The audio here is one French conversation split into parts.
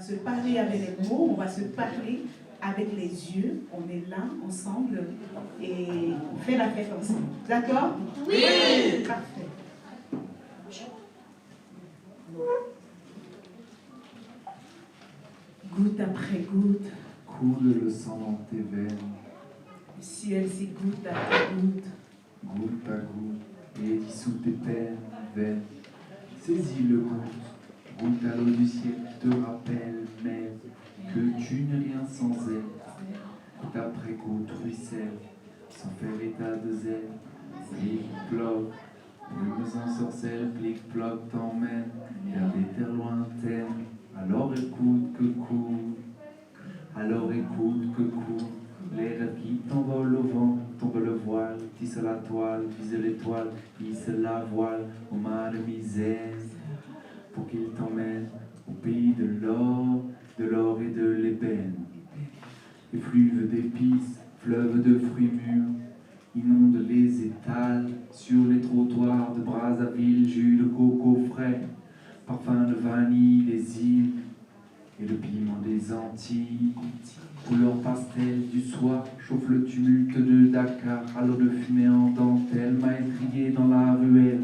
va se parler avec les mots, on va se parler avec les yeux. On est là, ensemble, et on fait la fête ensemble. D'accord? Oui! Parfait. Goutte après goutte. Coule le sang dans tes veines. Le ciel s'égoutte à goutte. Goutte à goutte, et dissout tes peines vaines. Saisis le goutte, goutte à l'eau du ciel qui te rappelle, mais que tu n'es rien sans elle. Goutte après goutte ruisselle, sans faire état de zèle. Plic-ploc, plumes ensorcelles, plic-ploc t'emmène vers des terres lointaines. Alors écoute que coule, alors écoute que coule. Les rêves qui t'envolent au vent, tombe le voile, tisse la toile, vise l'étoile, hisse la voile au mar de misère, pour qu'il t'emmène au pays de l'or et de l'ébène. Effluves d'épices, fleuves de fruits mûrs, inondent les étals, sur les trottoirs de Brazzaville, jus de coco frais, parfum de vanille des îles, et le piment des Antilles, couleur pastel du soir, chauffe le tumulte de Dakar, à l'eau de fumée en dentelle, maïs grillé dans la ruelle,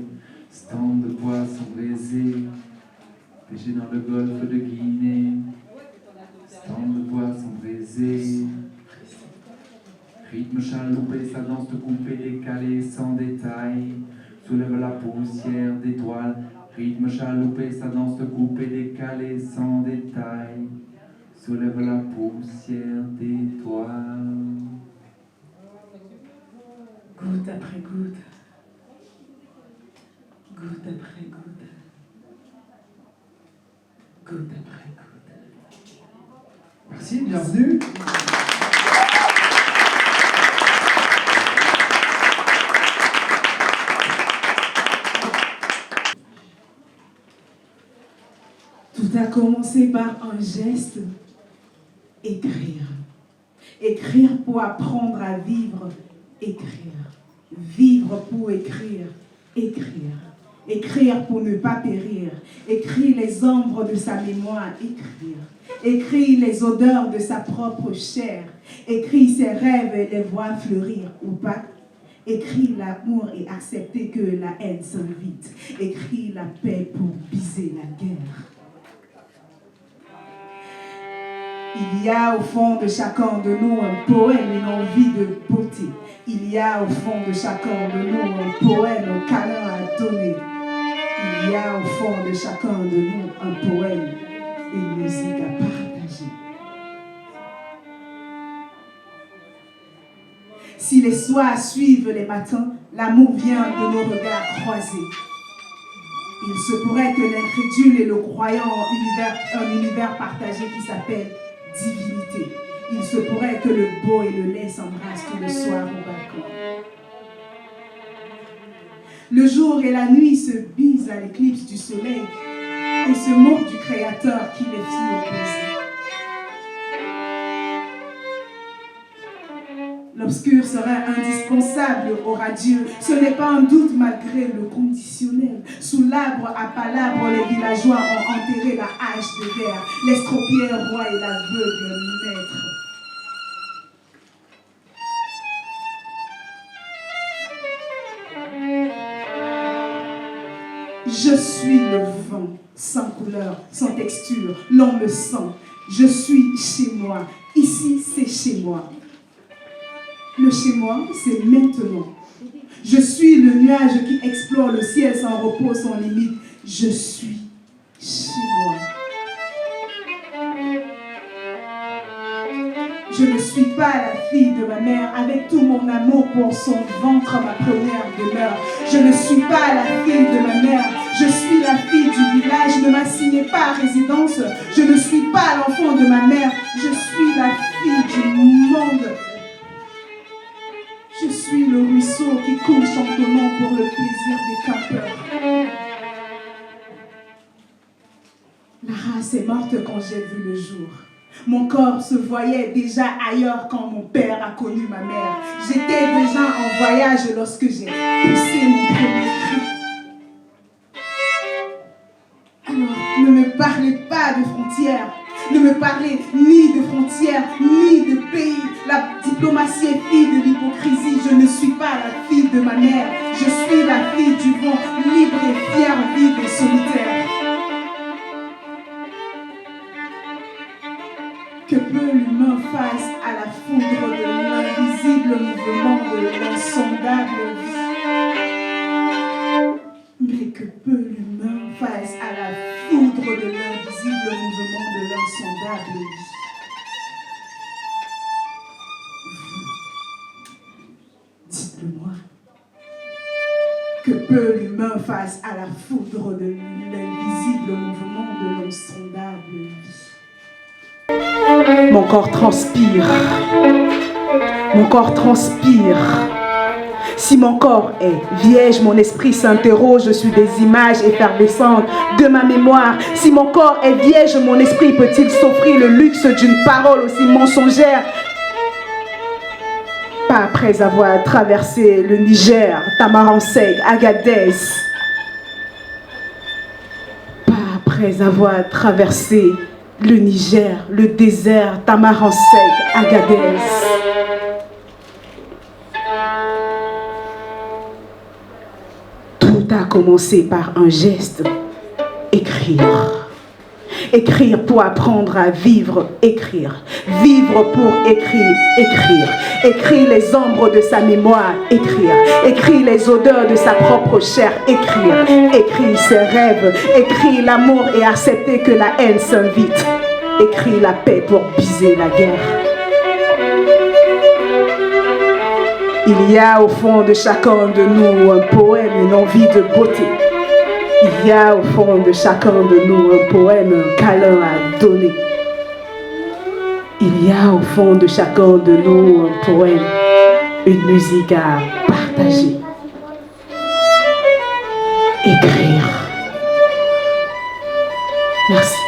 stand de poissons braisés, pêché dans le golfe de Guinée, stand de poissons braisés, rythme chaloupé, sa danse de coupé, décalé, sans détail, soulève la poussière d'étoiles. Rythme chaloupé, sa danse de coupé, décalé, sans détail, soulève la poussière d'étoiles. Goutte après goutte. Goutte après goutte. Goutte après goutte. Merci, bienvenue. Tout a commencé par un geste, écrire. Écrire pour apprendre à vivre, écrire. Vivre pour écrire, écrire. Écrire pour ne pas périr. Écrire les ombres de sa mémoire, écrire. Écrire les odeurs de sa propre chair. Écrire ses rêves et les voir fleurir ou pas. Écrire l'amour et accepter que la haine s'invite. Écrire la paix pour biser la guerre. Il y a au fond de chacun de nous un poème, une envie de beauté. Il y a au fond de chacun de nous un poème, un câlin à donner. Il y a au fond de chacun de nous un poème, une musique à partager. Si les soirs suivent les matins, l'amour vient de nos regards croisés. Il se pourrait que l'incrédule et le croyant ont un univers partagé qui s'appelle divinité. Il se pourrait que le beau et le laid s'embrassent tout le soir au balcon. Le jour et la nuit se bisent à l'éclipse du soleil et se moquent du Créateur qui les fit opposer. L'obscur serait indispensable au radieux. Ce n'est pas un doute malgré le conditionnel. Sous l'arbre à palabre, les villageois ont enterré la hache de guerre, l'estropié roi et l'aveugle maître. Je suis le vent, sans couleur, sans texture, l'on me sent. Je suis chez moi, ici c'est chez moi. Le chez moi, c'est maintenant. Je suis le nuage qui explore le ciel sans repos, sans limite. Je suis chez moi. Je ne suis pas la fille de ma mère, avec tout mon amour pour son ventre, ma première demeure. Je ne suis pas la fille de ma mère, je suis la fille du village. Ne m'assignez pas à résidence. Je ne suis pas l'enfant de ma mère, je suis la fille du monde. Je suis le ruisseau qui coule chantonnant pour le plaisir des campeurs. La race est morte quand j'ai vu le jour. Mon corps se voyait déjà ailleurs quand mon père a connu ma mère. J'étais déjà en voyage lorsque j'ai poussé mon premier cri. Alors, ne me parlez pas de frontières. Ne me parlez ni de frontières, ni de pays. La diplomatie est fille de l'hypocrisie. Je ne suis pas la fille de ma mère. Je suis la fille du vent, libre et fière, vive et solitaire. Que peu l'humain face à la foudre de l'invisible mouvement de l'insondable vie. Mais que peu l'humain face à la foudre de l'invisible mouvement de l'insondable vie. Dites-le-moi. Que peu l'humain face à la foudre de l'invisible mouvement de l'insondable vie. Mon corps transpire. Mon corps transpire. Si mon corps est vierge, mon esprit s'interroge sur des images effervescentes de ma mémoire. Si mon corps est vierge, mon esprit peut-il s'offrir le luxe d'une parole aussi mensongère? Pas après avoir traversé le Niger, Tamarinsegue, Agadez. Pas après avoir traversé le Niger, le désert, Tamarinsegue, Agadez. Tout a commencé par un geste, écrire. Écrire pour apprendre à vivre, écrire. Vivre pour écrire, écrire. Écrire les ombres de sa mémoire, écrire. Écrire les odeurs de sa propre chair, écrire. Écrire ses rêves, écrire l'amour et accepter que la haine s'invite. Écrire la paix pour biser la guerre. Il y a au fond de chacun de nous un poème, une envie de beauté. Il y a au fond de chacun de nous un poème, un câlin à donner. Il y a au fond de chacun de nous un poème, une musique à partager. Écrire. Merci.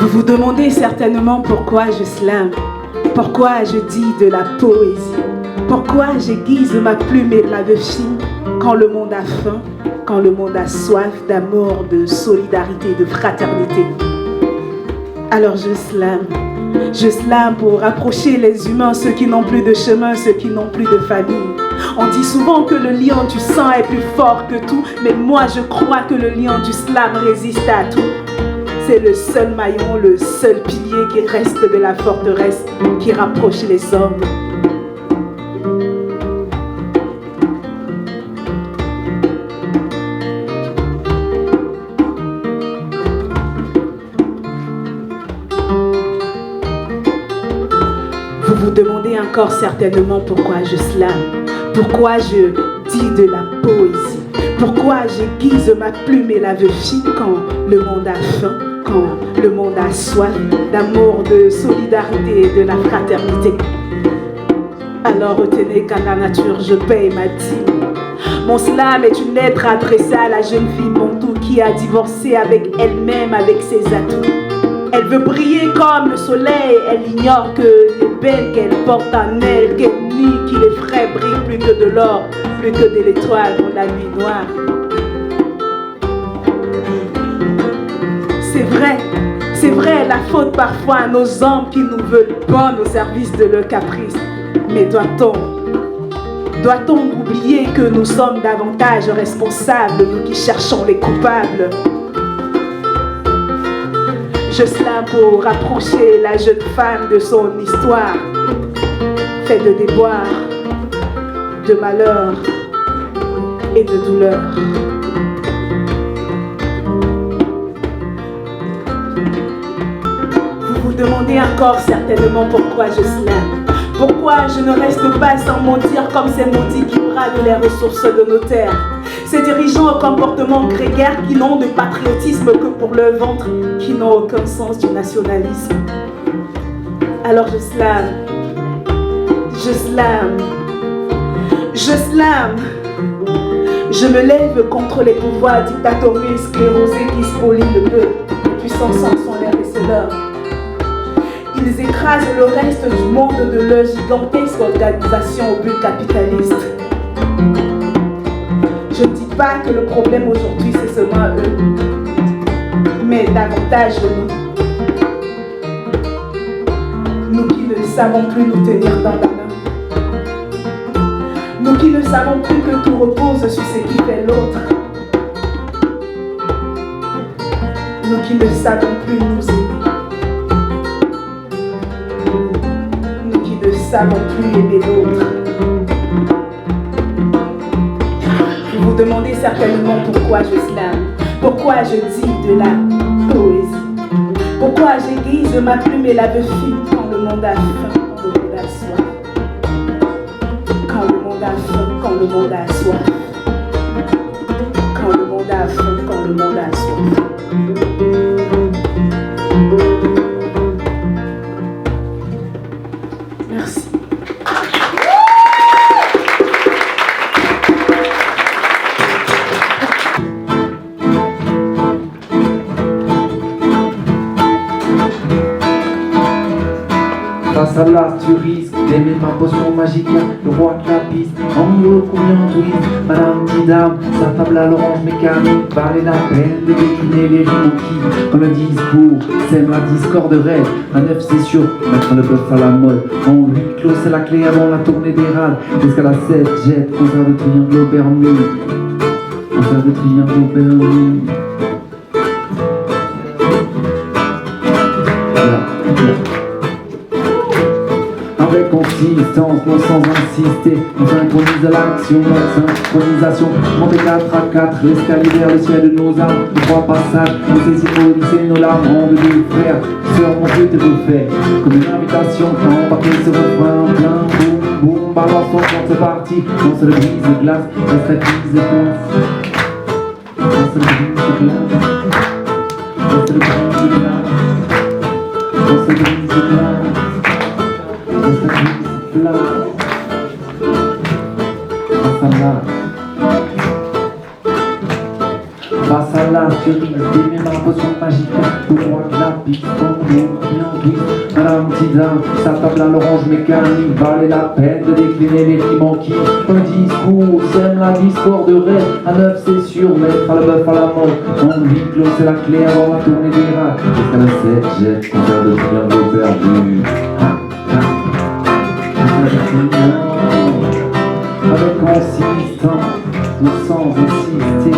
Vous vous demandez certainement pourquoi je slame, pourquoi je dis de la poésie, pourquoi j'aiguise ma plume et la fine quand le monde a faim, quand le monde a soif d'amour, de solidarité, de fraternité. Alors je slame pour rapprocher les humains, ceux qui n'ont plus de chemin, ceux qui n'ont plus de famille. On dit souvent que le lien du sang est plus fort que tout, mais moi je crois que le lien du slam résiste à tout. C'est le seul maillon, le seul pilier qui reste de la forteresse, qui rapproche les hommes. Vous vous demandez encore certainement pourquoi je slame, pourquoi je dis de la poésie, pourquoi j'aiguise ma plume et la fine quand le monde a faim, quand le monde a soif d'amour, de solidarité et de la fraternité. Alors retenez qu'à la nature je paye ma dîme. Mon slam est une lettre adressée à la jeune fille bantou qui a divorcé avec elle-même, avec ses atouts. Elle veut briller comme le soleil, elle ignore que les belles qu'elle porte en elle, qu'elle nie, qui les frais brillent plus que de l'or, plus que de l'étoile dans la nuit noire. C'est vrai, la faute parfois à nos hommes qui nous veulent bonnes au service de leur caprice. Mais doit-on oublier que nous sommes davantage responsables, nous qui cherchons les coupables? Je slame pour rapprocher la jeune femme de son histoire, faite de déboires, de malheur et de douleur. Vous vous demandez encore certainement pourquoi je slame, Pourquoi je ne reste pas sans mentir comme ces maudits qui bradent les ressources de nos terres? Ces dirigeants au comportement grégaire qui n'ont de patriotisme que pour leur ventre, qui n'ont aucun sens du nationalisme. Alors je slame, je slame, je slame. Je me lève contre les pouvoirs dictatoriaux et sclérosés qui spolient le peuple. Les puissants sont les récéleurs. Ils écrasent le reste du monde de leur gigantesque organisation au but capitaliste. Je ne dis pas que le problème aujourd'hui c'est seulement eux, mais davantage nous. Nous qui ne savons plus nous tenir dans la main. Nous qui ne savons plus que tout repose sur ce qui fait l'autre. Nous qui ne savons plus nous aimer. Nous qui ne savons plus aimer l'autre. Vous vous demandez certainement pourquoi je slame, pourquoi je dis de la poésie, pourquoi j'aiguise ma plume et la fille quand le monde a faim, quand le monde a soif. Quand le monde a faim, quand le monde a soif. Quand le monde a faim, quand le monde a soif. Merci. Face à l'art, tu risques d'aimer ma potion magique, le roi de la piste, en moule combien twist, madame Didam, sa table à l'orange mécanique, valait la peine de décliner les rimes qui, comme le discours, sème la discorde raide, un œuf c'est sûr, mettre le bœuf à la mode, en huis clos c'est la clé avant la tournée des rades, jusqu'à la 7 jet, concert de triangle au Bermude, concert de triangle au Bermude. Avec consistance, non sans insister, on synchronise l'action, notre synchronisation. Monter 4 à 4, l'escalier vers le ciel de nos âmes. De 3 passages, nous saisissons lycée nos larmes. On veut deux frères, sœurs, mon Dieu te refait. Comme une invitation, quand embarquer ce refrain plein, boum, boum, balance ton corps, c'est parti. On se le brise de glace, reste à crise de place. On se le brise de glace, on se le brise de glace, on se le brise de glace. Face à la cerise, d'aimer ma potion magique, le roi de la piste, en bien douce, madame Tidam, sa table à l'orange mécanique, valait la peine de décliner les rimes qui, un discours, sème la discorde rêve, un œuf c'est sûr, mettre le bœuf à la mode, en huis clos c'est la clé avant la tournée des rats, jusqu'à la 7 jet, concert de triangle perdu. Avec consistance, nous sans insister,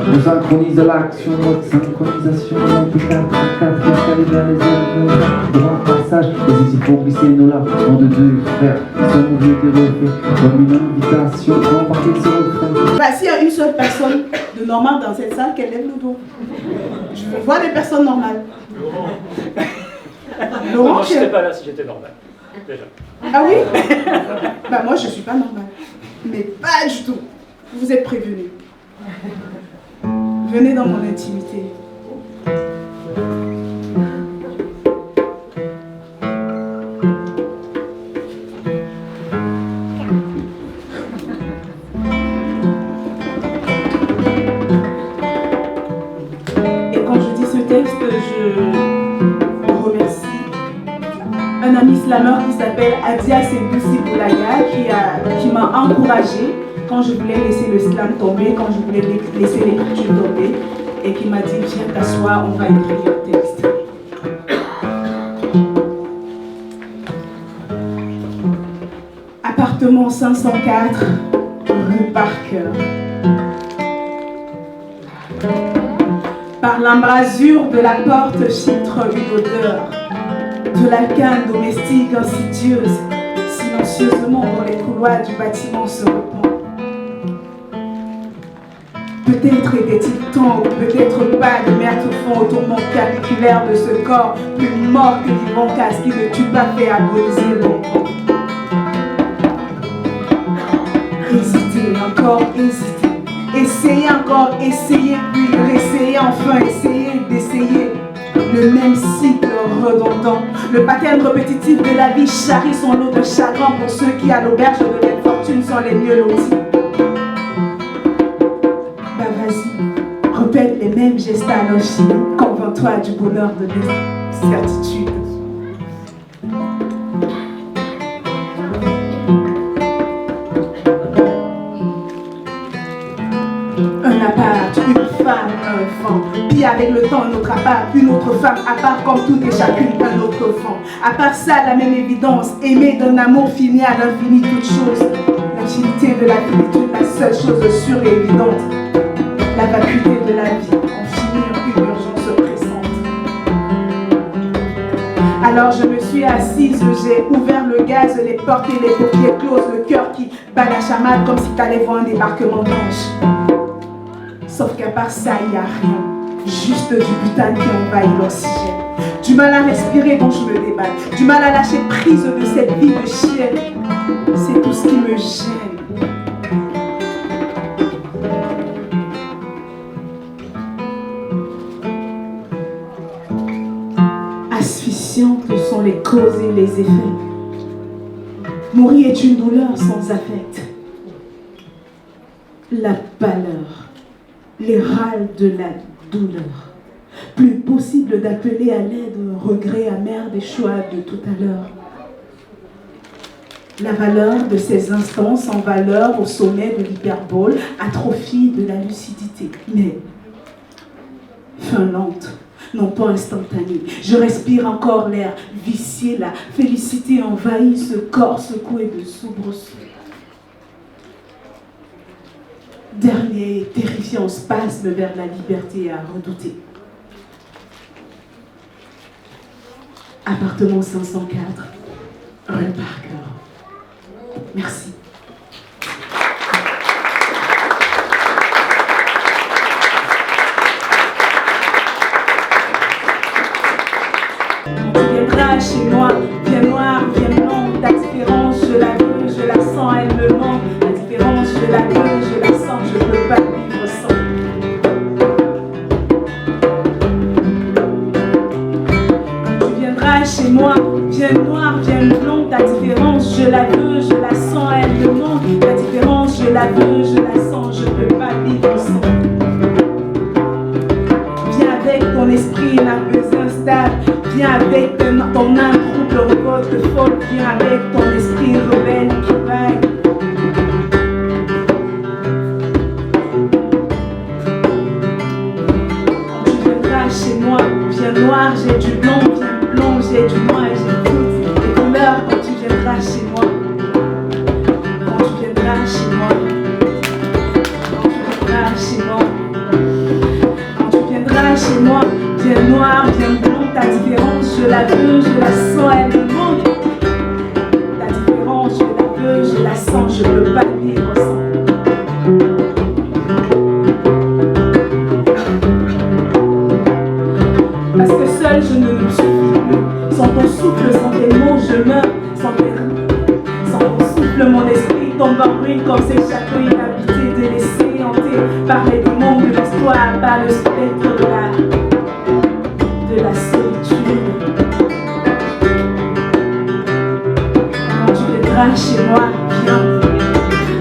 nous synchronise l'action, notre synchronisation, on peut 4 à 4, escalier vers les ailes, droit passage, les ici pour glisser nos larmes, en de deux frères, sommes oubliés des reflets, comme une invitation, embarquer ce refrain. Bah, s'il y a une seule personne de normale dans cette salle, qu'elle lève le dos. Je veux voir les personnes normales. Laurent, moi, je ne serais pas là si j'étais normal. Déjà. Ah oui? Bah moi je suis pas normale. Mais pas du tout. Vous êtes prévenus. Venez dans mon intimité. Et quand je dis ce texte, je remercie un ami slameur qui s'appelle Adia Sedoussi Boulaya qui m'a encouragée quand je voulais laisser le slam tomber, quand je voulais laisser l'écriture tomber, et qui m'a dit viens t'asseoir, on va écrire un texte. Appartement 504, rue Parker. Par l'embrasure de la porte filtre une odeur de la canne domestique insidieuse, silencieusement dans les couloirs du bâtiment se répand. Peut-être était-il temps, ou peut-être pas, de mettre fin au tourment caniculaire de ce corps, plus mort que vivant, car ce qui ne tue pas fait agoniser longtemps. Hésiter, encore hésiter. Essayer encore, essayer, puis réessayer, enfin essayer d'essayer. Le même cycle redondant. Le pattern répétitif de la vie charrie son lot de chagrin pour ceux qui, à l'auberge de l'infortune, sont les mieux lotis. Bah vas-y, répète les mêmes gestes à l'infini. Convainc-toi du bonheur de l'incertitude. Un appart, une femme, un enfant. Puis avec le temps, un autre appart, une autre femme, à part comme tout et chacune, un autre enfant. À part ça, la même évidence, aimer d'un amour fini à l'infini, toute chose. L'agilité de la finitude, la seule chose sûre et évidente. La vacuité de la vie, en finir une urgence pressante. Alors je me suis assise, j'ai ouvert le gaz, les portes et les paupières closes, le cœur qui bat la chamade comme si t'allais voir un débarquement d'ange. Sauf qu'à part ça, il n'y a rien. Juste du butane qui envahit l'oxygène. Du mal à respirer dont je me déballe. Du mal à lâcher prise de cette vie de chienne. C'est tout ce qui me gêne. Asphyxiantes sont les causes et les effets. Mourir est une douleur sans affect. La pâleur. Les râles de la douleur. Plus possible d'appeler à l'aide un regret amer des choix de tout à l'heure. La valeur de ces instants sans valeur au sommet de l'hyperbole, atrophie de la lucidité. Mais, fin lente, non pas instantanée. Je respire encore l'air vicié, la félicité envahit ce corps secoué de soubresauts. Dernier terrifiant spasme vers la liberté à redouter. Appartement 504, Ray Parker. Merci. Quand tu viendras chez moi, bien noir, bien blanc, ta différence, je la veux, je la sens, elle me manque. La différence, je la veux, je la sens, je ne peux pas vivre sans. Quand tu viendras chez moi, bien noir, bien blanc, ta différence, je la veux, je la sens, elle me manque. La différence, je la veux, je la sens, je ne peux pas vivre sans. Viens avec ton esprit nerveux instable, viens avec ton âme trouble, révolte folle, viens avec ton esprit rebelle qui vague. Quand tu viendras chez moi, viens noir, j'ai du blanc, viens blanc, j'ai du noir, j'ai toutes les couleurs. Quand tu viendras chez moi, quand tu viendras chez moi, quand tu viendras chez moi, quand tu viendras chez moi, viens noir, viens blanc, ta différence, je la veux, je la sens, elle me manque. Ta différence, je la veux, je la sens, je ne peux pas vivre sans. Parce que seul je ne me suffis plus. Sans ton souffle, sans tes mots, je meurs. Sans ton souffle, mon esprit tombe en ruine comme ces châteaux inhabités, délaissés, hantés par les démons de l'histoire, par le spectre de la solitude. Quand tu viendras chez moi, viens.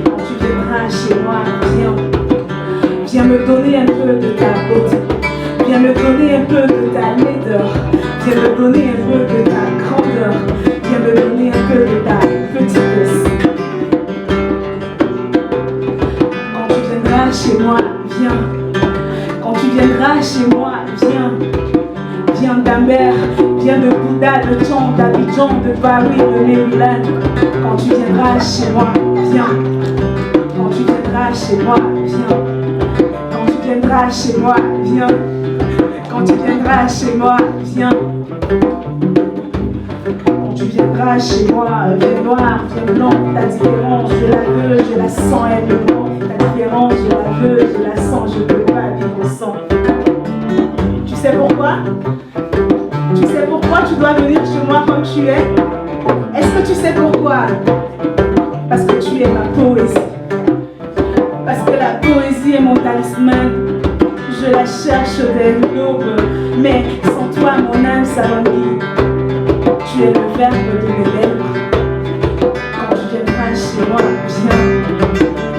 Quand tu viendras chez moi, viens. Viens me donner un peu de ta beauté. Viens me donner un peu de ta laideur. Viens me donner un peu de ta grandeur. Viens me donner un peu de ta petitesse. Quand tu viendras chez moi, viens. Quand tu viendras chez moi, viens. Viens d'Amber, viens de Bouddha, de Tchang, d'Abidjan, de Paris, de Maryland. Quand tu viendras chez moi, viens. Quand tu viendras chez moi, viens. Quand tu viendras chez moi, viens. Quand tu viendras chez moi, viens. Quand tu viendras chez moi, viens noir, viens blanc, ta différence, je la veux, je la sens, elle me manque. Ta différence, je la veux, je la sens, je tu dois venir chez moi comme tu es? Est-ce que tu sais pourquoi? Parce que tu es ma poésie. Parce que la poésie est mon talisman. Je la cherche dès l'aube. Mais sans toi, mon âme s'alanguit. Tu es le verbe de mes lèvres. Quand tu viendras chez moi, viens.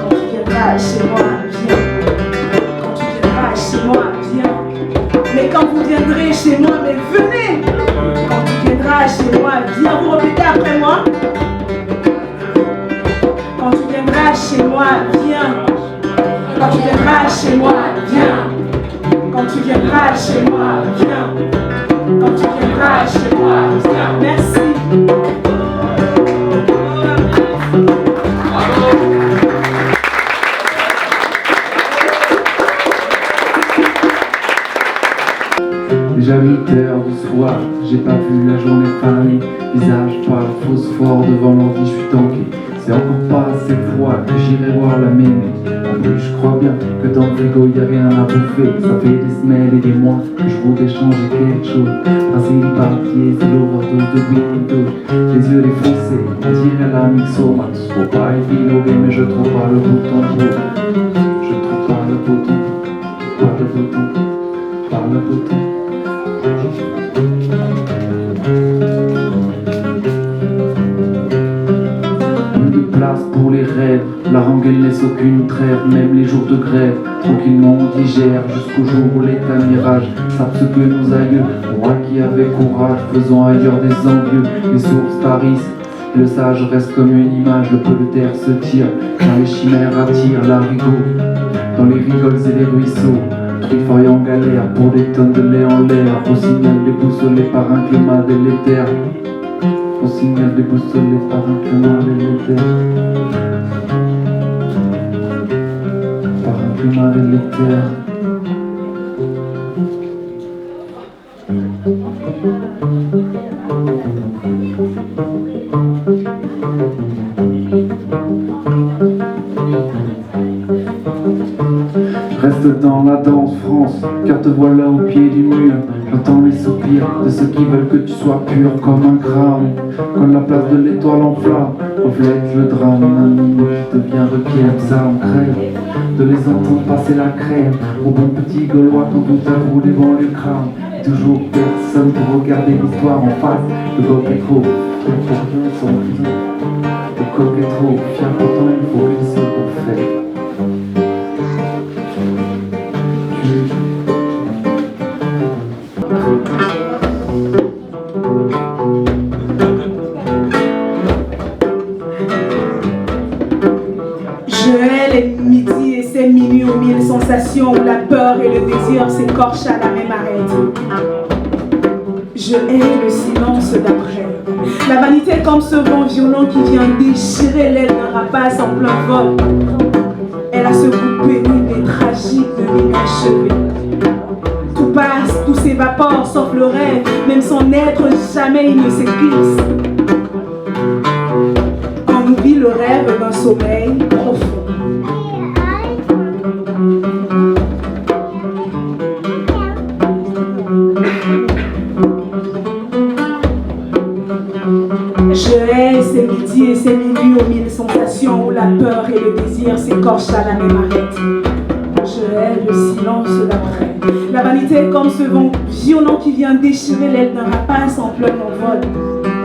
Quand tu viendras chez moi, viens. Quand tu viendras chez moi, viens. Mais quand vous viendrez chez moi, mais venez. Quand tu viendras chez moi, viens. Vous répétez après moi. Quand tu viendras chez moi, viens. Quand tu viendras chez moi, viens. Quand tu viendras chez moi, viens. Quand tu viendras chez moi, viens. Merci. Déjà 8h du soir, j'ai pas vu la journée faner. Visage pâle, phosphore devant l'ordi, je suis tanké. C'est encore pas assez fois que j'irai voir la mémé. En plus, je crois bien que dans le frigo y a rien à bouffer. Ça fait des semaines et des mois que je voudrais changer quelque chose. Passer les papiers, c'est l'overdose de Windows. Les yeux défoncés, on dirait la Mixomax. Faut pas épiloguer, mais je trouve pas le bouton pour. Je trouve pas le bouton, pas le bouton, pas le bouton. Place pour les rêves, la rengaine laisse aucune trêve, même les jours de grève, tranquillement on digère, jusqu'au jour où l'État mirage sape ce que nos aïeux ont acquis avec courage, faisant ailleurs des envieux, les sources tarissent, le sage reste comme une image, le peu de terre se tire, quand les chimères attirent l'arigot, dans les rigoles et les ruisseaux, Trifeuille en galère pour des tonnes de lait en l'air, au signal déboussolé par un climat délétère. Au signal déboussolé par un climat délétère. Par un climat délétère. Reste dans la danse France, car te voilà au pied du mur. J'entends les soupirs de ceux qui veulent que tu sois pur comme un crâne. Quand la place de l'étoile en flamme reflète le drame, un minuit qui devient requiem, ça en crève de les entendre passer la crème au bon petit Gaulois quand tout a roulé devant le crâne. Toujours personne pour regarder l'histoire en face. Le coq est trop fier pour rien sans rien. Le coq est trop fier pourtant il faut qu'il se refait. Je hais les midis et ces minuits aux mille sensations où la peur et le désir s'écorchent à la même arête. Je hais le silence d'après. La vanité comme ce vent violent qui vient déchirer l'aile d'un rapace en plein vol. Elle a ce goût pénible et tragique de l'inachevé. Tout passe, tout s'évapore sauf le rêve, même son être jamais il ne s'éclipse. On oublie le rêve d'un sommeil profond. Je hais ces midis et ces minuits aux mille sensations où la peur et le désir s'écorchent à la même arête. Je hais le silence d'après. La vanité comme ce vent violent qui vient déchirer l'aile d'un rapace en plein envol.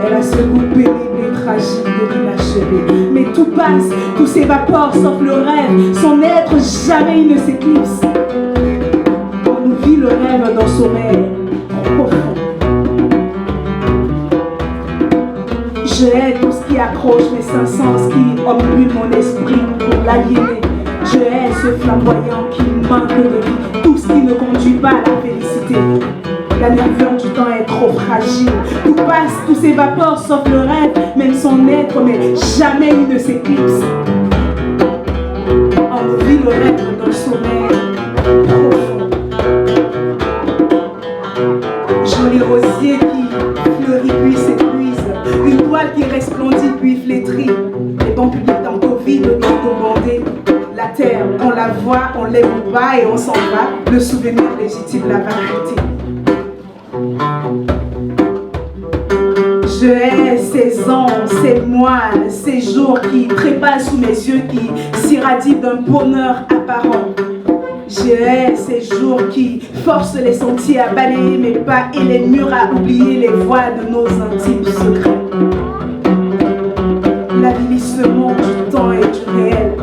Elle a ce goût pénible et tragique de l'inachevé. Mais tout passe, tout s'évapore sauf le rêve. Son être jamais il ne s'éclipse. On nous vit le rêve d'un sommeil profond. Je hais tout ce qui accroche mes cinq sens, qui omnibule mon esprit pour l'aliéner. Je hais ce flamboyant qui manque de vie, tout ce qui ne conduit pas à la félicité. La nervure du temps est trop fragile. Tout passe, tout s'évapore sauf le rêve, même son être, mais jamais il ne s'éclipse. On vit le rêve d'un sommeil profond. Joli rosier qui fleurit puis s'épuise, une toile qui resplendit puis flétrit. Les bancs publics dans Covid, bientôt bondés. La terre, on la voit, on l'aime ou pas et on s'en va. Le souvenir légitime la vérité. Je hais ces ans, ces mois, ces jours qui trépassent sous mes yeux, qui s'irradient d'un bonheur apparent. Je hais ces jours qui forcent les sentiers à balayer mes pas et les murs à oublier les voix de nos intimes secrets. L'avilissement du temps et du réel.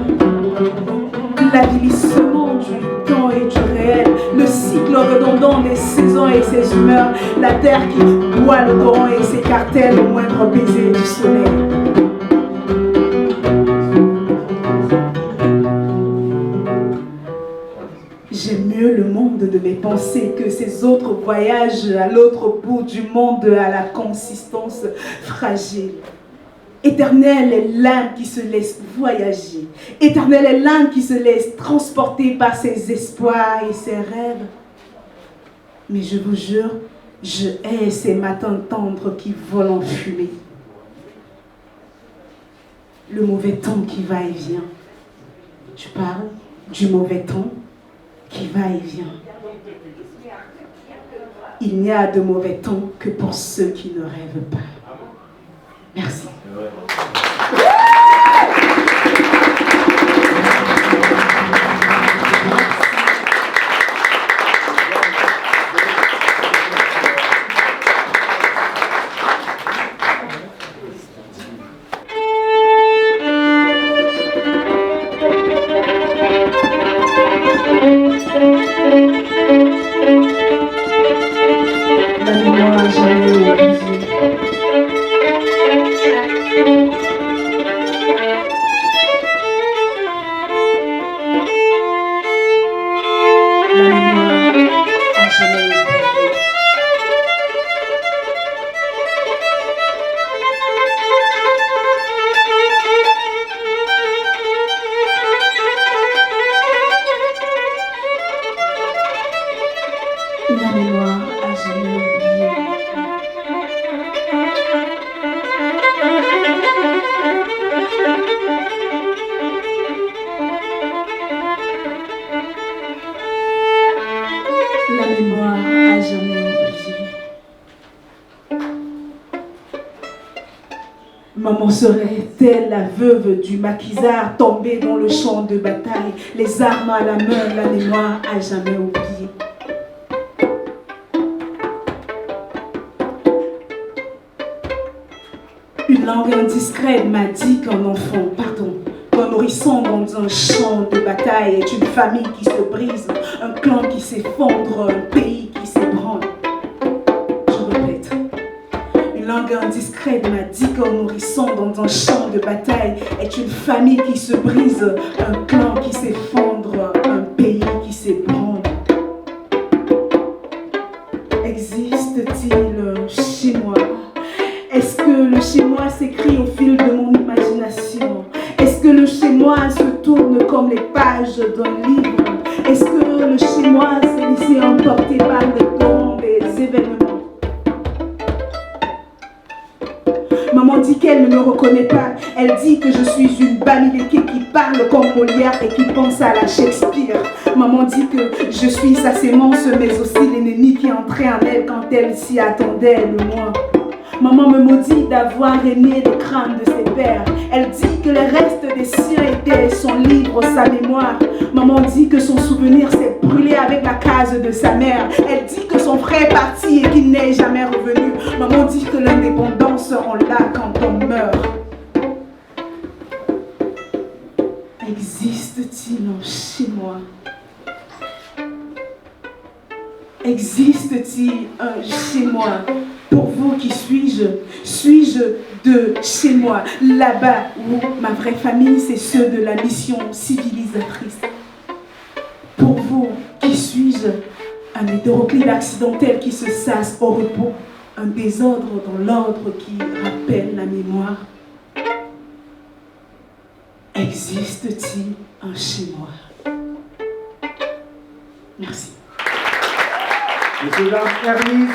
L'avilissement du temps et du réel. Le cycle redondant des saisons et ses humeurs. La terre qui boit le torrent et s'écartèle au moindre baiser du soleil. J'aime mieux le monde de mes pensées que ces autres voyages à l'autre bout du monde à la consistance fragile. Éternelle est l'âme qui se laisse voyager. Éternelle est l'âme qui se laisse transporter par ses espoirs et ses rêves. Mais je vous jure, je hais ces matins tendres qui volent en fumée. Le mauvais temps qui va et vient. Je parle du mauvais temps qui va et vient. Il n'y a de mauvais temps que pour ceux qui ne rêvent pas. Merci. La mémoire jamais oubliée. La mémoire a jamais oublié. La mémoire a jamais oublié. Maman serait-elle la veuve du maquisard tombé dans le champ de bataille, les armes à la main, la mémoire a jamais oublié. Une langue indiscrète m'a dit qu'un enfant, qu'un nourrisson dans un champ de bataille est une famille qui se brise, un clan qui s'effondre, un pays qui s'ébranle. Je répète, une langue indiscrète m'a dit qu'un nourrisson dans un champ de bataille est une famille qui se brise, un clan qui s'effondre, un pays qui s'ébranle. Existe-t-il chez moi? Est-ce que le chez moi s'écrit au fil de mon imagination? Est-ce que le chez moi se tourne comme les pages d'un livre? Est-ce que le chez moi s'est laissé emporter par le torrent des événements? Maman dit qu'elle ne me reconnaît pas. Elle dit que je suis une Bamileke qui parle comme Molière et qui pense à la Shakespeare. Maman dit que je suis sa sémence, mais aussi l'ennemi qui entrait en elle quand elle s'y attendait le moins. Maman me maudit d'avoir aimé le crâne de ses pères. Elle dit que les restes des siens étaient son livre, sa mémoire. Maman dit que son souvenir s'est brûlé avec la case de sa mère. Elle dit que son frère est parti et qu'il n'est jamais revenu. Maman dit que l'indépendance, on l'a quand on meurt. Existe-t-il un chez moi? Existe-t-il un chez moi? Pour vous, qui suis-je? Suis-je de chez moi? Là-bas où ma vraie famille, c'est ceux de la mission civilisatrice. Pour vous, qui suis-je? Un hétéroclite accidentel qui se sasse au repos. Un désordre dans l'ordre qui rappelle la mémoire. Existe-t-il un chez moi? Merci. Monsieur Hermes.